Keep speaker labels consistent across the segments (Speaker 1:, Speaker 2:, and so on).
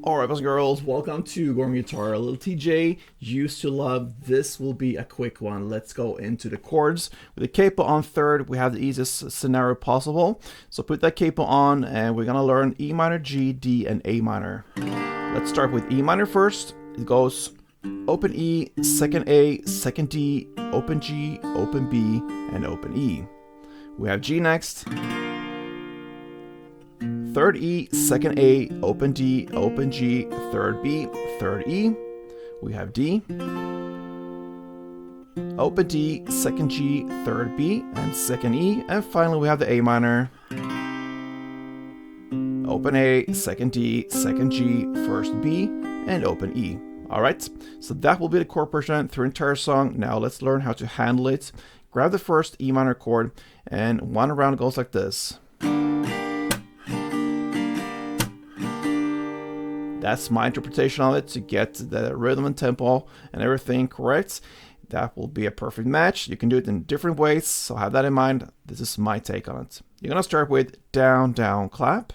Speaker 1: Alright, boys and girls, welcome to Gruvgear Guitar. Lil Tjay Used to Love. This will be a quick one. Let's go into the chords. With the capo on third, we have the easiest scenario possible. So put that capo on and we're gonna learn E minor, G, D, and A minor. Let's start with E minor first. It goes open E, second A, second D, open G, open B, and open E. We have G next. Third E, second A, open D, open G, third B, third E. We have D. Open D, second G, third B, and second E. And finally we have the A minor. Open A, second D, second G, first B, and open E. Alright, so that will be the chord progression through the entire song. Now let's learn how to handle it. Grab the first E minor chord, and one round goes like this. That's my interpretation of it to get the rhythm and tempo and everything correct. That will be a perfect match. You can do it in different ways, so have that in mind. This is my take on it. You're gonna start with down, down, clap.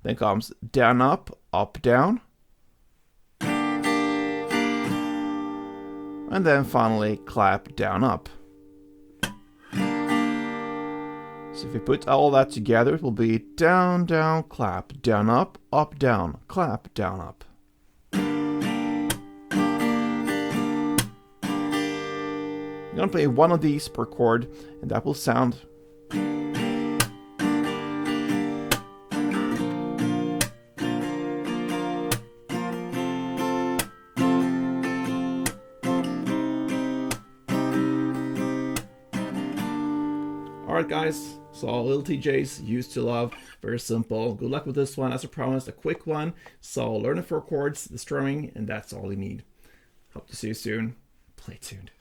Speaker 1: Then comes down, up, down. And then finally clap, down, up. So if you put all that together, it will be down, down, clap, down, up, down, clap, down, up. You're gonna play one of these per chord, and that will sound. Alright guys, so Lil Tjay's Used to Love, very simple. Good luck with this one. As I promised, a quick one. So learn the 4 chords, the strumming, and that's all you need. Hope to see you soon. Play tuned.